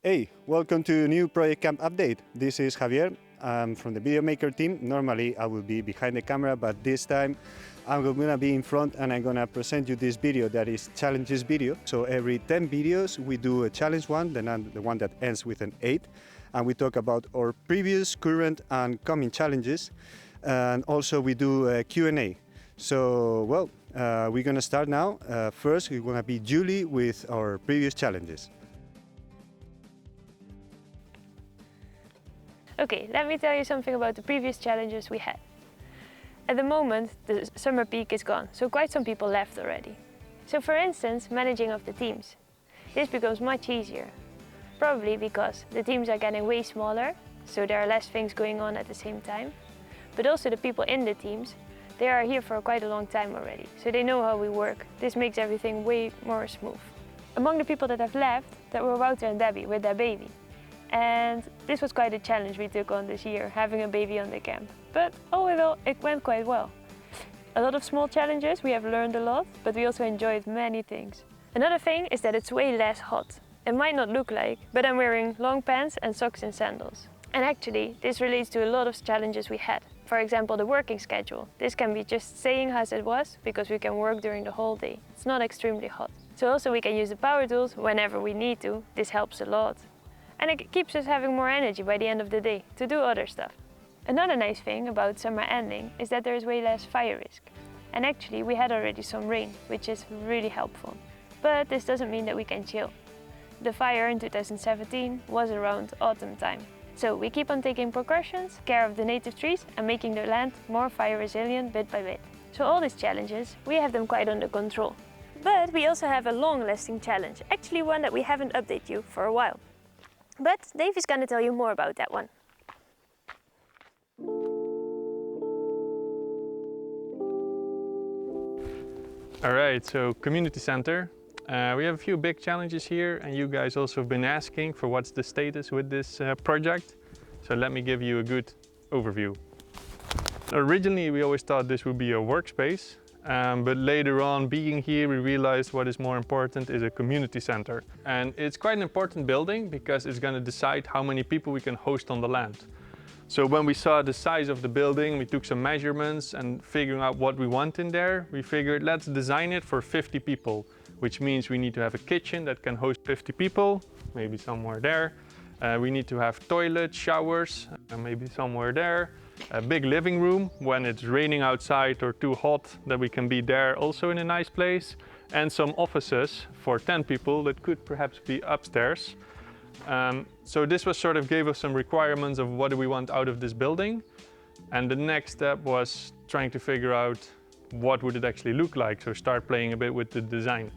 Hey, welcome to a new Project Kamp update. This is Javier. I'm from the video maker team. Normally I will be behind the camera, but this time I'm gonna be in front and I'm gonna present you this video that is challenges video. So every 10 videos we do a challenge one, the one that ends with an 8. And we talk about our previous, current and coming challenges. And also we do a Q&A. So, well, we're gonna start now. First, we're gonna be Julie with our previous challenges. Okay, let me tell you something about the previous challenges we had. At the moment, the summer peak is gone, so quite some people left already. So for instance, managing of the teams. This becomes much easier. Probably because the teams are getting way smaller, so there are less things going on at the same time. But also the people in the teams, they are here for quite a long time already, so they know how we work. This makes everything way more smooth. Among the people that have left, there were Wouter and Debbie with their baby. And this was quite a challenge we took on this year, having a baby on the camp. But all in all, it went quite well. A lot of small challenges, we have learned a lot, but we also enjoyed many things. Another thing is that it's way less hot. It might not look like, but I'm wearing long pants and socks and sandals. And actually, this relates to a lot of challenges we had. For example, the working schedule. This can be just staying as it was, because we can work during the whole day. It's not extremely hot. So also we can use the power tools whenever we need to. This helps a lot. And it keeps us having more energy by the end of the day to do other stuff. Another nice thing about summer ending is that there is way less fire risk. And actually we had already some rain, which is really helpful. But this doesn't mean that we can chill. The fire in 2017 was around autumn time. So we keep on taking precautions, care of the native trees and making the land more fire resilient bit by bit. So all these challenges, we have them quite under control. But we also have a long-lasting challenge, actually one that we haven't updated you for a while. But Dave is going to tell you more about that one. All right, so community center. We have a few big challenges here, and you guys also have been asking for what's the status with this project. So let me give you a good overview. Originally, we always thought this would be a workspace. But later on, being here, we realized what is more important is a community center. And it's quite an important building because it's going to decide how many people we can host on the land. So when we saw the size of the building, we took some measurements and figuring out what we want in there, we figured let's design it for 50 people, which means we need to have a kitchen that can host 50 people, maybe somewhere there. We need to have toilets, showers, maybe somewhere there. A big living room when it's raining outside or too hot, that we can be there also in a nice place. And some offices for 10 people that could perhaps be upstairs. So this was sort of gave us some requirements of what do we want out of this building. And the next step was trying to figure out what would it actually look like. So start playing a bit with the design.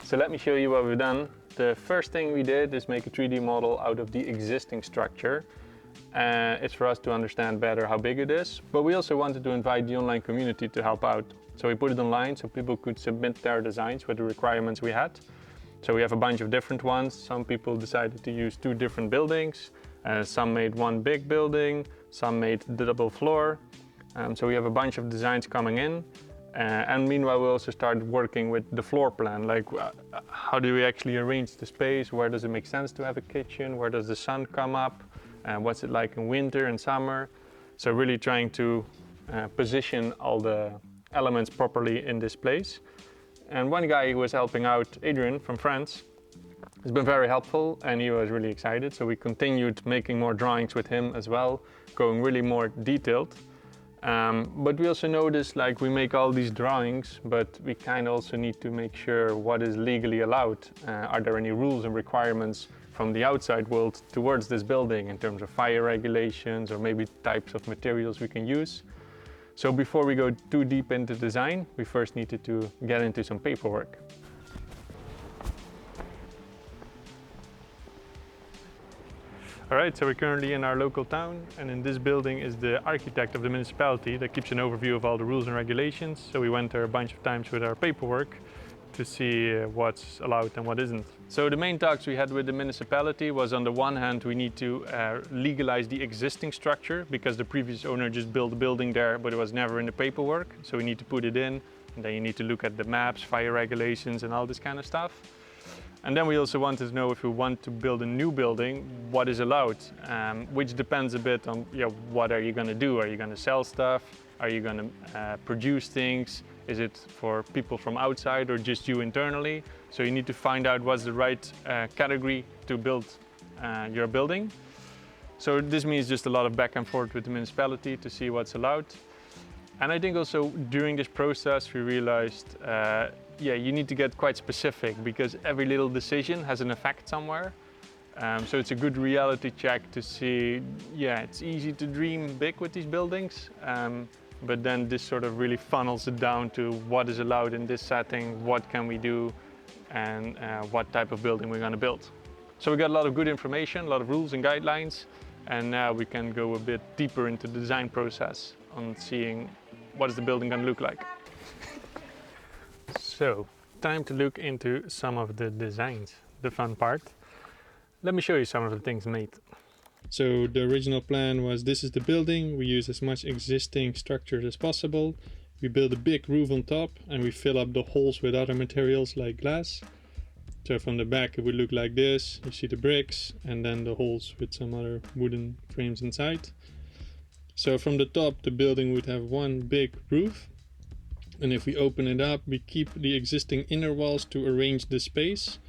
So let me show you what we've done. The first thing we did is make a 3D model out of the existing structure. It's for us to understand better how big it is, but we also wanted to invite the online community to help out. So we put it online so people could submit their designs with the requirements we had. So we have a bunch of different ones. Some people decided to use 2 different buildings. Some made one big building, some made the double floor. So we have a bunch of designs coming in. And meanwhile, we also started working with the floor plan, like how do we actually arrange the space? Where does it make sense to have a kitchen? Where does the sun come up? What's it like in winter and summer? So really trying to position all the elements properly in this place. And one guy who was helping out, Adrian from France, has been very helpful and he was really excited. So we continued making more drawings with him as well, going really more detailed. But we also noticed like we make all these drawings, but we kind of also need to make sure what is legally allowed. Are there any rules and requirements from the outside world towards this building in terms of fire regulations or maybe types of materials we can use. So before we go too deep into design, we first needed to get into some paperwork. All right, so we're currently in our local town, and in this building is the architect of the municipality that keeps an overview of all the rules and regulations. So we went there a bunch of times with our paperwork to see what's allowed and what isn't. So the main talks we had with the municipality was, on the one hand, we need to legalize the existing structure because the previous owner just built a building there, but it was never in the paperwork. So we need to put it in, and then you need to look at the maps, fire regulations and all this kind of stuff. And then we also wanted to know if we want to build a new building, what is allowed, which depends a bit on what are you going to do? Are you going to sell stuff? Are you going to produce things? Is it for people from outside or just you internally? So you need to find out what's the right category to build your building. So this means just a lot of back and forth with the municipality to see what's allowed. And I think also during this process we realized you need to get quite specific because every little decision has an effect somewhere. So it's a good reality check to see, it's easy to dream big with these buildings, but then this sort of really funnels it down to what is allowed in this setting, what can we do, and what type of building we're going to build. So we got a lot of good information, a lot of rules and guidelines, and now we can go a bit deeper into the design process on seeing what is the building going to look like. So, time to look into some of the designs, the fun part. Let me show you some of the things made. So the original plan was, this is the building, we use as much existing structure as possible. We build a big roof on top and we fill up the holes with other materials like glass. So from the back it would look like this, you see the bricks and then the holes with some other wooden frames inside. So from the top the building would have one big roof. And if we open it up, we keep the existing inner walls to arrange the space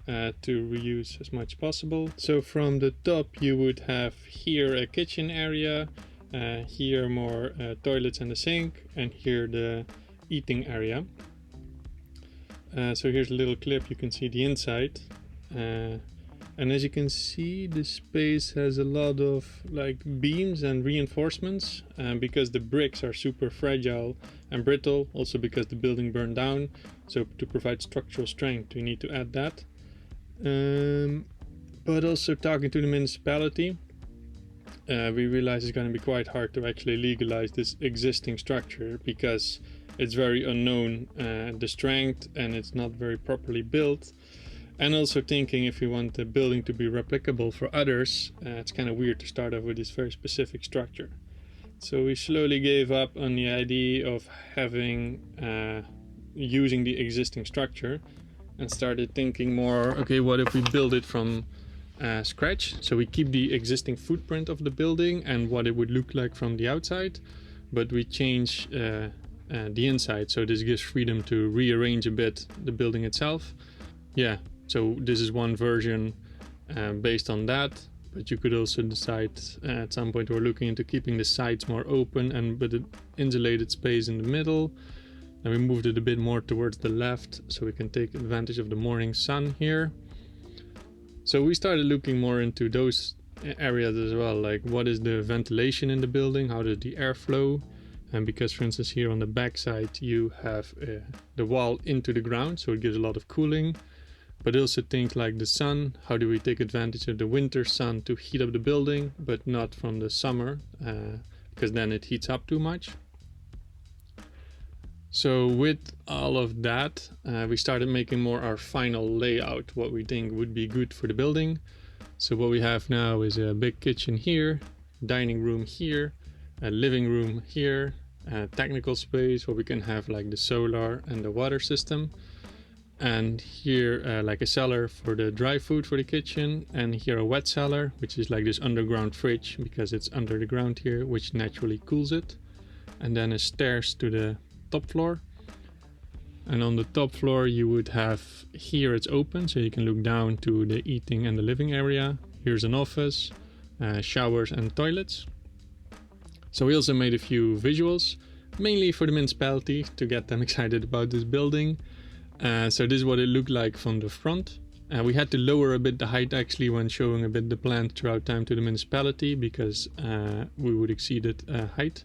to reuse as much as possible. So from the top you would have here a kitchen area, here more toilets and a sink, and here the eating area. So here's a little clip, you can see the inside. And as you can see, the space has a lot of like beams and reinforcements because the bricks are super fragile and brittle, also because the building burned down. So to provide structural strength, we need to add that. But also talking to the municipality, we realize it's going to be quite hard to actually legalize this existing structure because it's very unknown, the strength, and it's not very properly built. And also thinking if we want the building to be replicable for others, it's kind of weird to start off with this very specific structure. So we slowly gave up on the idea of using the existing structure and started thinking more, okay, what if we build it from scratch? So we keep the existing footprint of the building and what it would look like from the outside, but we change the inside. So this gives freedom to rearrange a bit the building itself. So this is one version based on that, but you could also decide at some point we're looking into keeping the sides more open and with an insulated space in the middle. And we moved it a bit more towards the left so we can take advantage of the morning sun here. So we started looking more into those areas as well, like what is the ventilation in the building, how does the air flow? And because for instance here on the back side you have the wall into the ground, so it gives a lot of cooling. But also think like the sun, how do we take advantage of the winter sun to heat up the building, but not from the summer, because then it heats up too much. So with all of that, we started making more our final layout, what we think would be good for the building. So what we have now is a big kitchen here, dining room here, a living room here, a technical space where we can have like the solar and the water system. And here like a cellar for the dry food for the kitchen, and here a wet cellar, which is like this underground fridge because it's under the ground here, which naturally cools it. And then a stairs to the top floor. And on the top floor you would have, here it's open so you can look down to the eating and the living area. Here's an office, showers and toilets. So we also made a few visuals, mainly for the municipality to get them excited about this building. So this is what it looked like from the front. We had to lower a bit the height actually when showing a bit the plan throughout time to the municipality because we would exceed it height.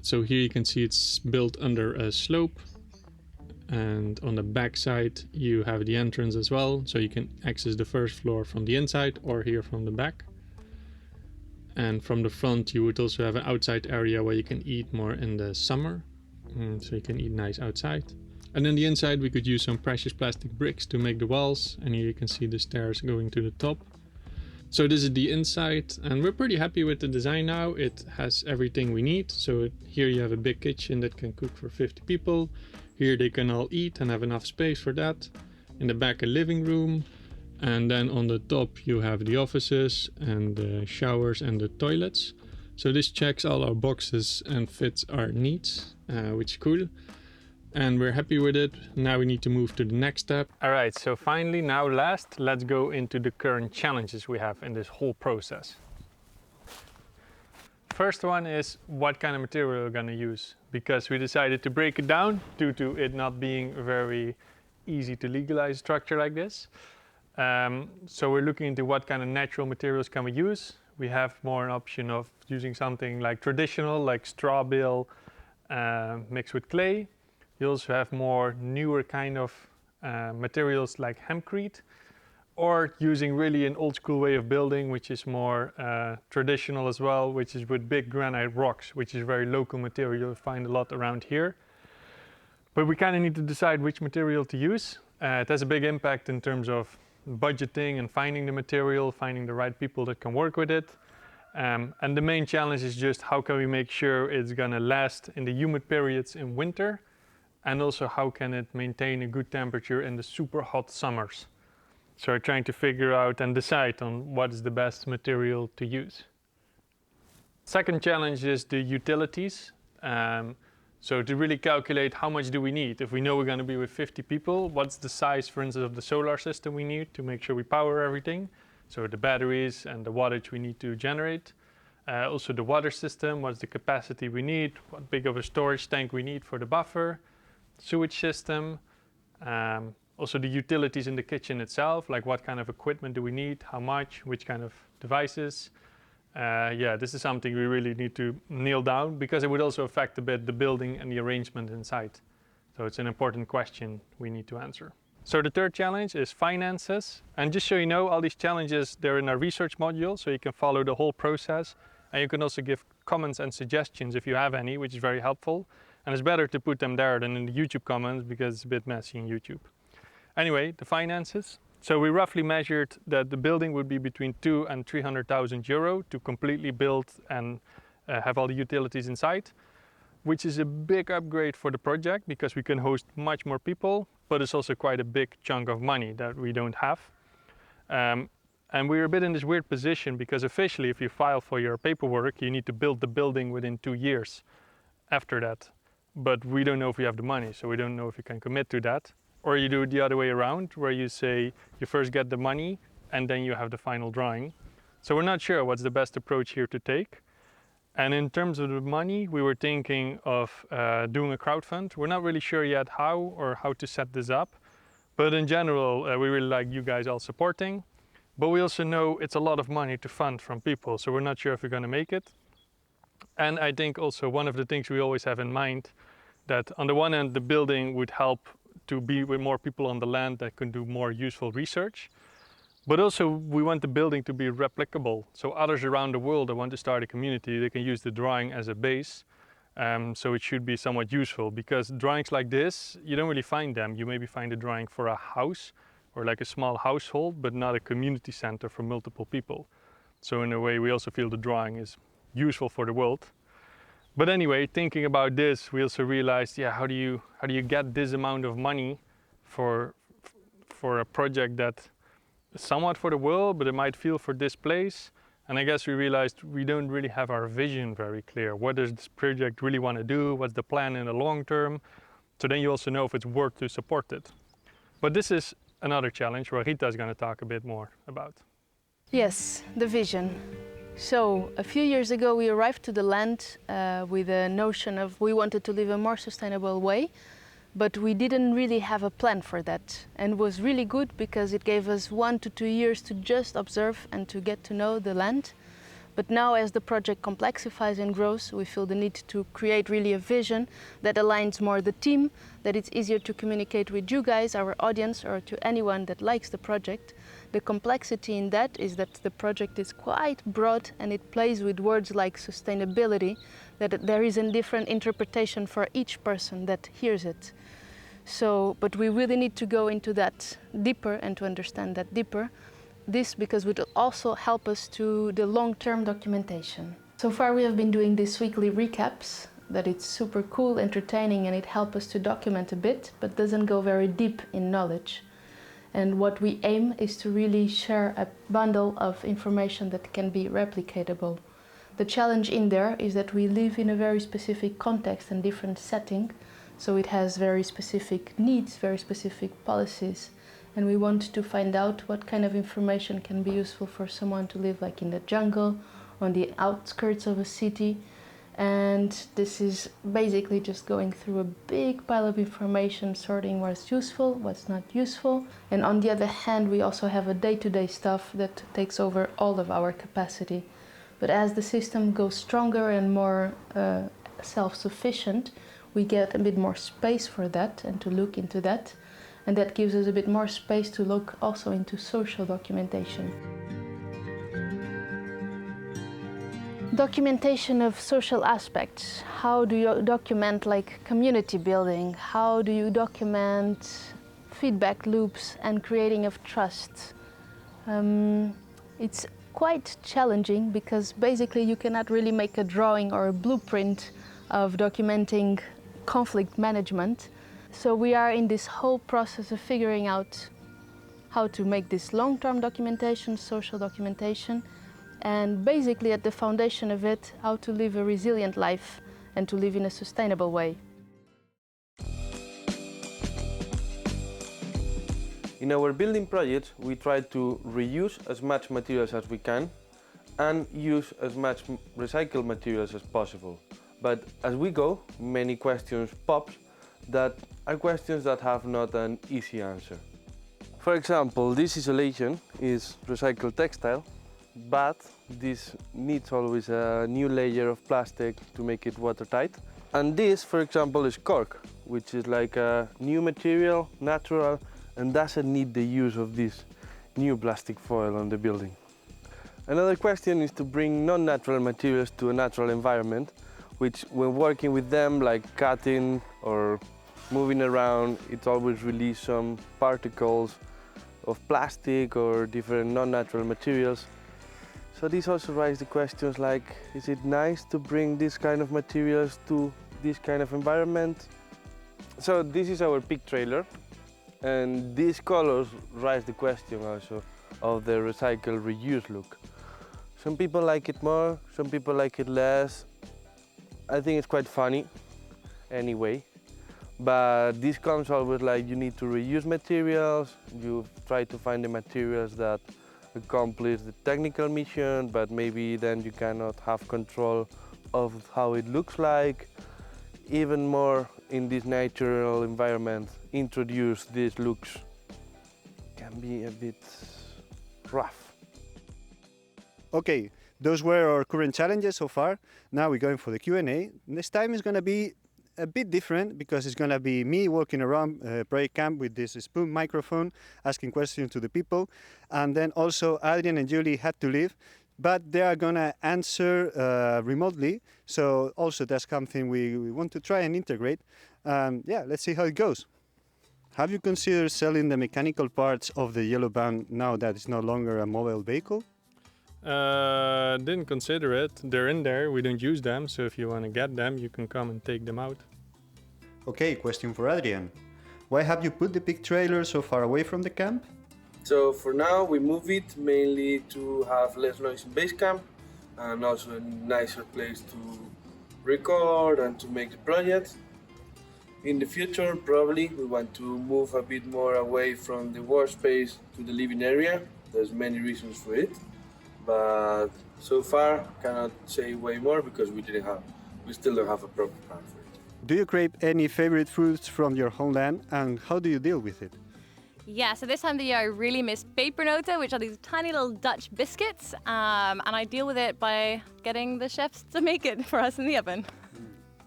So here you can see it's built under a slope, and on the back side you have the entrance as well, so you can access the first floor from the inside or here from the back. And from the front you would also have an outside area where you can eat more in the summer, so you can eat nice outside. And then the inside we could use some precious plastic bricks to make the walls, and here you can see the stairs going to the top. So this is the inside, and we're pretty happy with the design now. It has everything we need. So here you have a big kitchen that can cook for 50 people. Here they can all eat and have enough space for that. In the back, a living room. And then on the top, you have the offices and the showers and the toilets. So this checks all our boxes and fits our needs, which is cool. And we're happy with it. Now we need to move to the next step. All right, so finally, now last, let's go into the current challenges we have in this whole process. First one is what kind of material we're going to use, because we decided to break it down due to it not being very easy to legalize a structure like this. So we're looking into what kind of natural materials can we use. We have more an option of using something like traditional, like straw bale mixed with clay. You also have more newer kind of materials like hempcrete, or using really an old school way of building, which is more traditional as well, which is with big granite rocks, which is very local material you'll find a lot around here. But we kind of need to decide which material to use. It has a big impact in terms of budgeting and finding the material, finding the right people that can work with it. And the main challenge is just how can we make sure it's gonna last in the humid periods in winter, and also how can it maintain a good temperature in the super hot summers. So we're trying to figure out and decide on what is the best material to use. Second challenge is the utilities. So to really calculate how much do we need. If we know we're going to be with 50 people, what's the size, for instance, of the solar system we need to make sure we power everything? So the batteries and the wattage we need to generate. Also the water system, what's the capacity we need, what big of a storage tank we need for the buffer, sewage system. Also the utilities in the kitchen itself, like what kind of equipment do we need, how much, which kind of devices. Yeah, this is something we really need to nail down, because it would also affect a bit the building and the arrangement inside. So it's an important question we need to answer. So the third challenge is finances. And just so you know, all these challenges, they're in our research module, so you can follow the whole process. And you can also give comments and suggestions if you have any, which is very helpful. And it's better to put them there than in the YouTube comments, because it's a bit messy in YouTube. Anyway, the finances. So we roughly measured that the building would be between 200,000 and 300,000 euro to completely build and have all the utilities inside, which is a big upgrade for the project because we can host much more people, but it's also quite a big chunk of money that we don't have. And we're a bit in this weird position because officially if you file for your paperwork, you need to build the building within 2 years after that. But we don't know if we have the money, so we don't know if you can commit to that. Or you do it the other way around, where you say you first get the money and then you have the final drawing. So we're not sure what's the best approach here to take. And in terms of the money, we were thinking of doing a crowdfund. We're not really sure yet how or how to set this up. But in general, we really like you guys all supporting. But we also know it's a lot of money to fund from people, so we're not sure if we're going to make it. And I think also one of the things we always have in mind, that on the one hand, the building would help to be with more people on the land that can do more useful research. But also we want the building to be replicable. So others around the world that want to start a community, they can use the drawing as a base. So it should be somewhat useful, because drawings like this, you don't really find them. You maybe find a drawing for a house or like a small household, but not a community center for multiple people. So in a way, we also feel the drawing is useful for the world. But anyway, thinking about this, we also realized, yeah, how do you get this amount of money for a project that is somewhat for the world, but it might feel for this place? And I guess we realized we don't really have our vision very clear. What does this project really want to do? What's the plan in the long term? So then you also know if it's worth to support it. But this is another challenge where Rita is going to talk a bit more about. Yes, the vision. So a few years ago we arrived to the land with a notion of we wanted to live a more sustainable way, but we didn't really have a plan for that. And it was really good because it gave us 1 to 2 years to just observe and to get to know the land. But now as the project complexifies and grows, we feel the need to create really a vision that aligns more the team, that it's easier to communicate with you guys, our audience, or to anyone that likes the project. The complexity in that is that the project is quite broad and it plays with words like sustainability, that there is a different interpretation for each person that hears it. So, but we really need to go into that deeper and to understand that deeper. This because it will also help us to the long-term documentation. So far we have been doing these weekly recaps, that it's super cool, entertaining, and it helps us to document a bit, but doesn't go very deep in knowledge. And what we aim is to really share a bundle of information that can be replicatable. The challenge in there is that we live in a very specific context and different setting, so it has very specific needs, very specific policies, and we want to find out what kind of information can be useful for someone to live like in the jungle, on the outskirts of a city. And this is basically just going through a big pile of information, sorting what's useful, what's not useful. And on the other hand, we also have a day-to-day stuff that takes over all of our capacity. But as the system goes stronger and more self-sufficient, we get a bit more space for that and to look into that. And that gives us a bit more space to look also into social documentation. Documentation of social aspects. How do you document like community building? How do you document feedback loops and creating of trust? It's quite challenging because basically you cannot really make a drawing or a blueprint of documenting conflict management. So we are in this whole process of figuring out how to make this long-term documentation, social documentation, and basically at the foundation of it, how to live a resilient life and to live in a sustainable way. In our building project, we try to reuse as much materials as we can and use as much recycled materials as possible. But as we go, many questions pop that are questions that have not an easy answer. For example, this isolation is recycled textile, but this needs always a new layer of plastic to make it watertight. And this, for example, is cork, which is like a new material, natural, and doesn't need the use of this new plastic foil on the building. Another question is to bring non-natural materials to a natural environment, which when working with them, like cutting or moving around, it always releases some particles of plastic or different non-natural materials. So this also raises the questions like, is it nice to bring this kind of materials to this kind of environment? So this is our pig trailer, and these colors raise the question also of the recycle reuse look. Some people like it more, some people like it less. I think it's quite funny anyway, but this comes always like you need to reuse materials, you try to find the materials that accomplish the technical mission, but maybe then you cannot have control of how it looks like. Even more in this natural environment, introduce these looks can be a bit rough. Okay, those were our current challenges so far. Now we're going for the Q&A. This time is going to be a bit different because it's going to be me walking around Project Kamp with this spoon microphone, asking questions to the people. And then also Adrian and Julie had to leave, but they are going to answer remotely. So also that's something we want to try and integrate. Yeah, let's see how it goes. Have you considered selling the mechanical parts of the yellow van now that it's no longer a mobile vehicle? Didn't consider it. They're in there, we don't use them, so if you want to get them, you can come and take them out. Okay, question for Adrian. Why have you put the pig trailer so far away from the camp? So for now we move it mainly to have less noise in base camp and also a nicer place to record and to make the project. In the future probably we want to move a bit more away from the workspace to the living area. There's many reasons for it, but so far cannot say way more because we still don't have a proper plan for it. Do you crave any favorite foods from your homeland and how do you deal with it? Yeah, so this time of the year I really miss pepernoten, which are these tiny little Dutch biscuits, and I deal with it by getting the chefs to make it for us in the oven.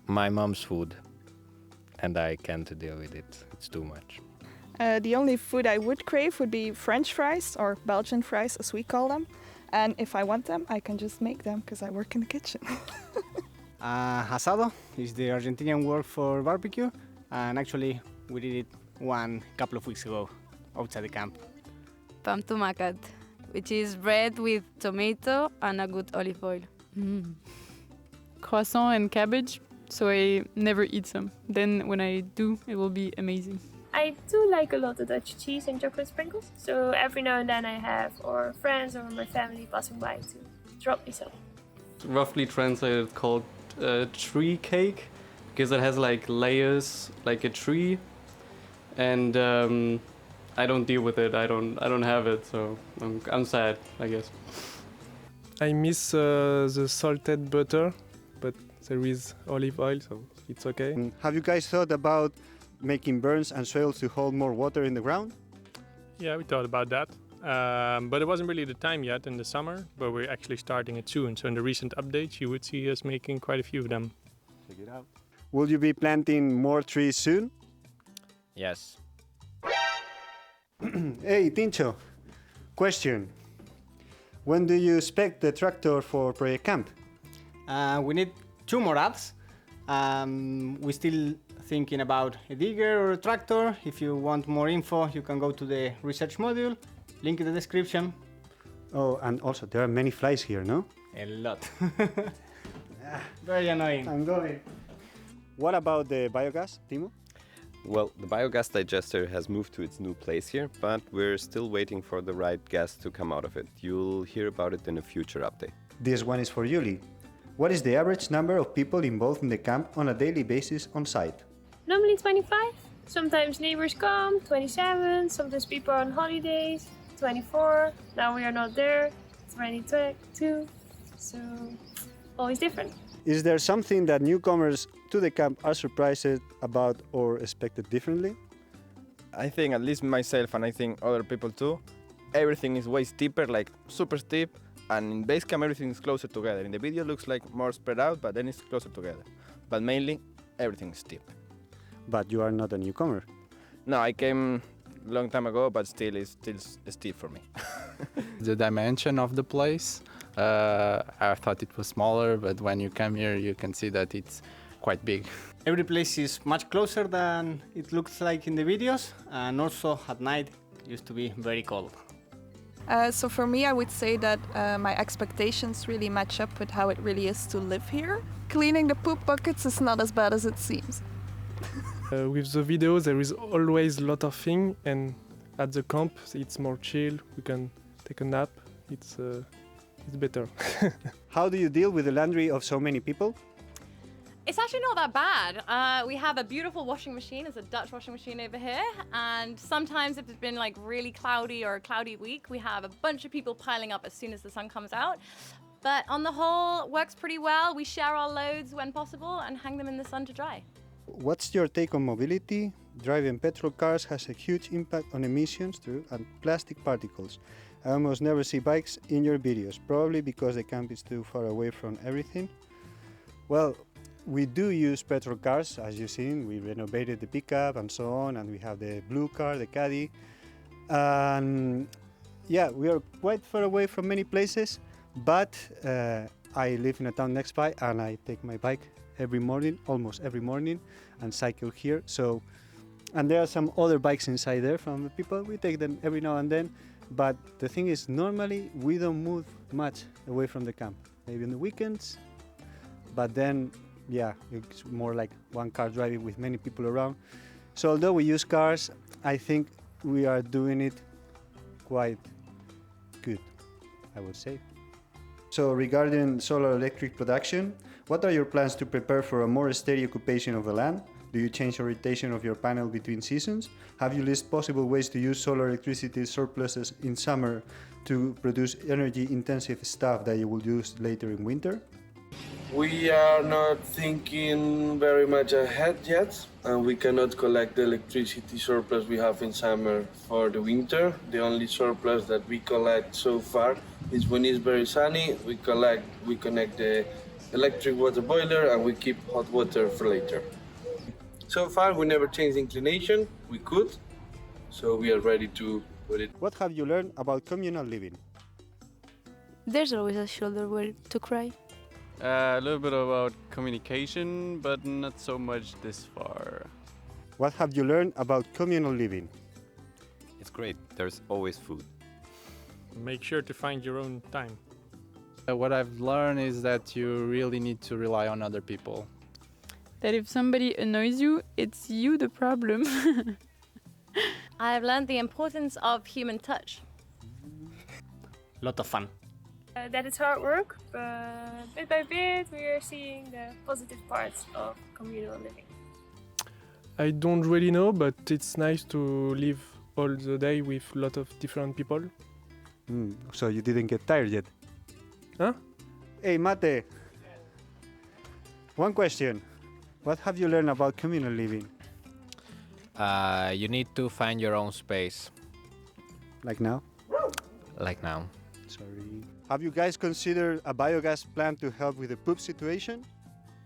My mom's food, and I can't deal with it, it's too much. The only food I would crave would be French fries, or Belgian fries as we call them, and if I want them I can just make them because I work in the kitchen. Asado is the Argentinian word for barbecue, and actually we did it one couple of weeks ago outside the camp. Pan tumacat, which is bread with tomato and a good olive oil. Croissant and cabbage, so I never eat some. Then when I do, it will be amazing. I do like a lot of Dutch cheese and chocolate sprinkles, so every now and then I have or friends or my family passing by to drop me some. Roughly translated called tree cake, because it has like layers like a tree, and I don't deal with it. I don't have it, so I'm sad, I guess. I miss the salted butter, but there is olive oil, so it's okay. Have you guys thought about making burns and swales to hold more water in the ground? Yeah, we thought about that. But it wasn't really the time yet in the summer, but we're actually starting it soon. So in the recent updates, you would see us making quite a few of them. Check it out. Will you be planting more trees soon? Yes. Hey, Tincho, question. When do you expect the tractor for Project Kamp? We need 2 more ads. We're still thinking about a digger or a tractor. If you want more info, you can go to the research module, link in the description. Oh, and also there are many flies here, no? A lot. Very annoying. I'm going. What about the biogas, Timo? Well, the biogas digester has moved to its new place here, but we're still waiting for the right gas to come out of it. You'll hear about it in a future update. This one is for Yuli. What is the average number of people involved in the camp on a daily basis on site? Normally 25. Sometimes neighbors come, 27. Sometimes people are on holidays, 24. Now we are not there, 22. So always different. Is there something that newcomers to the camp are surprised about or expected differently? I think, at least myself and I think other people too, everything is way steeper, like super steep, and in base camp everything is closer together. In the video it looks like more spread out, but then it's closer together. But mainly everything is steep. But you are not a newcomer. No, I came a long time ago, but still it's still steep for me. The dimension of the place, I thought it was smaller, but when you come here you can see that it's quite big. Every place is much closer than it looks like in the videos, and also at night it used to be very cold. So for me, I would say that my expectations really match up with how it really is to live here. Cleaning the poop buckets is not as bad as it seems. With the videos, there is always a lot of things, and at the camp, it's more chill. We can take a nap. It's better. How do you deal with the laundry of so many people? It's actually not that bad. We have a beautiful washing machine. It's a Dutch washing machine over here. And sometimes if it's been like really cloudy or a cloudy week, we have a bunch of people piling up as soon as the sun comes out. But on the whole, works pretty well. We share our loads when possible and hang them in the sun to dry. What's your take on mobility? Driving petrol cars has a huge impact on emissions and plastic particles. I almost never see bikes in your videos, probably because the camp is too far away from everything. Well, we do use petrol cars, as you've seen. We renovated the pickup and so on, and we have the blue car, the Caddy. And yeah, we are quite far away from many places, but I live in a town next by, and I take my bike every morning, almost every morning, and cycle here. So, and there are some other bikes inside there from the people. We take them every now and then, but the thing is, normally we don't move much away from the camp. Maybe on the weekends, but then yeah, it's more like one car driving with many people around. So although we use cars, I think we are doing it quite good, I would say. So regarding solar electric production, what are your plans to prepare for a more steady occupation of the land? Do you change orientation of your panel between seasons? Have you listed possible ways to use solar electricity surpluses in summer to produce energy-intensive stuff that you will use later in winter? We are not thinking very much ahead yet, and we cannot collect the electricity surplus we have in summer for the winter. The only surplus that we collect so far is when it's very sunny, we connect the electric water boiler and we keep hot water for later. So far we never changed inclination, we could, so we are ready to put it. What have you learned about communal living? There's always a shoulder where to cry. A little bit about communication, but not so much this far. What have you learned about communal living? It's great, there's always food. Make sure to find your own time. What I've learned is that you really need to rely on other people. That if somebody annoys you, it's you the problem. I've learned the importance of human touch. Lot of fun. That it's hard work, but bit by bit we are seeing the positive parts of communal living. I don't really know, but it's nice to live all the day with a lot of different people. So you didn't get tired yet? Huh? Hey, Mate. One question. What have you learned about communal living? You need to find your own space. Like now? Like now. Sorry. Have you guys considered a biogas plant to help with the poop situation?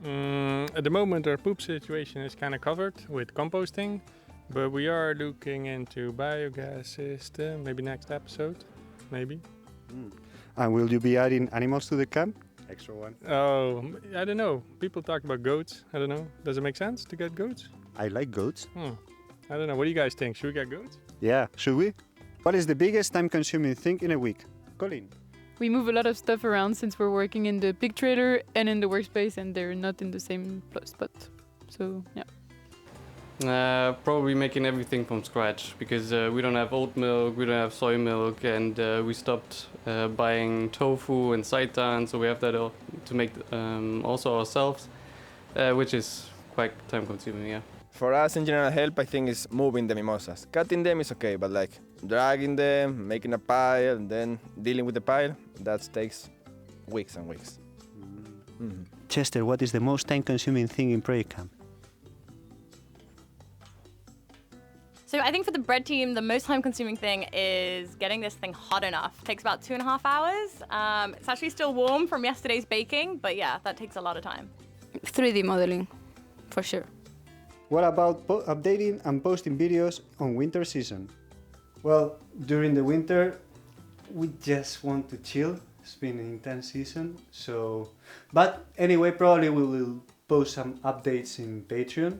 At the moment our poop situation is kind of covered with composting, but we are looking into biogas system, maybe next episode, maybe. And will you be adding animals to the camp? Extra one. Oh, I don't know. People talk about goats. I don't know. Does it make sense to get goats? I like goats. I don't know. What do you guys think? Should we get goats? Yeah, should we? What is the biggest time-consuming thing in a week? Colin? We move a lot of stuff around since we're working in the pig trailer and in the workspace, and they're not in the same spot. So, yeah. Probably making everything from scratch because we don't have oat milk, we don't have soy milk, and we stopped buying tofu and seitan, so we have that all to make also ourselves, which is quite time consuming, yeah. For us, in general help, I think is moving the mimosas. Cutting them is okay, but like dragging them, making a pile, and then dealing with the pile, that takes weeks and weeks. Chester, what is the most time-consuming thing in Project Camp? So I think for the bread team, the most time-consuming thing is getting this thing hot enough. It takes about 2.5 hours. It's actually still warm from yesterday's baking, but yeah, that takes a lot of time. 3D modeling, for sure. What about updating and posting videos on winter season? Well, during the winter, we just want to chill. It's been an intense season, so... But anyway, probably we will post some updates in Patreon.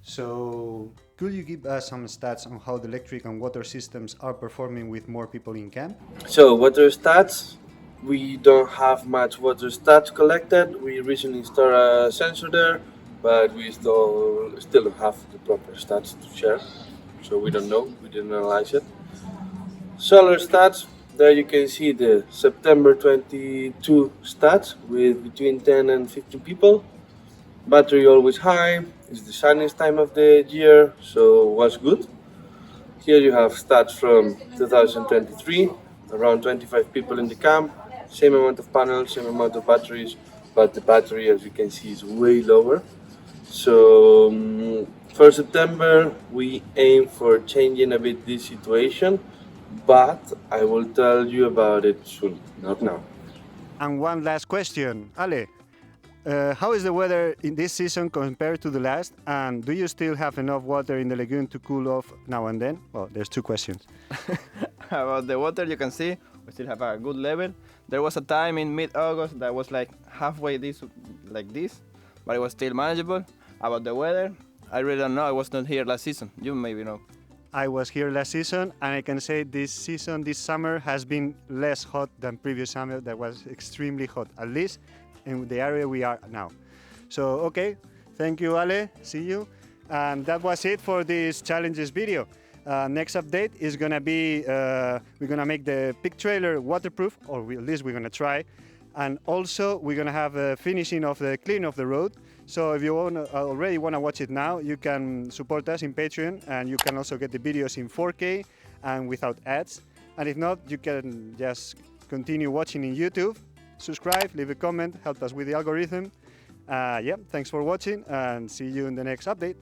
So, could you give us some stats on how the electric and water systems are performing with more people in camp? So, water stats. We don't have much water stats collected. We recently installed a sensor there, but we still don't have the proper stats to share. So we don't know, we didn't analyze it. Solar stats, there you can see the September 22 stats with between 10 and 15 people. Battery always high, it's the sunniest time of the year, so was good. Here you have stats from 2023, around 25 people in the camp, same amount of panels, same amount of batteries, but the battery, as you can see, is way lower. So for September, we aim for changing a bit this situation, but I will tell you about it soon, not now. And one last question, Ale. How is the weather in this season compared to the last? And do you still have enough water in the lagoon to cool off now and then? Well, there's two questions. About the water, you can see we still have a good level. There was a time in mid-August that was like halfway like this, but it was still manageable. About the weather, I really don't know. I was not here last season. You maybe know. I was here last season, and I can say this summer has been less hot than previous summer. That was extremely hot, at least in the area we are now. So, okay, thank you, Ale. See you. And that was it for this challenges video. Next update is gonna be we're gonna make the pig trailer waterproof, or at least we're gonna try. And also we're gonna have a finishing of the clean of the road. So if you already wanna watch it now, you can support us in Patreon, and you can also get the videos in 4K and without ads. And if not, you can just continue watching in YouTube. Subscribe, leave a comment, help us with the algorithm. Yeah, thanks for watching, and see you in the next update.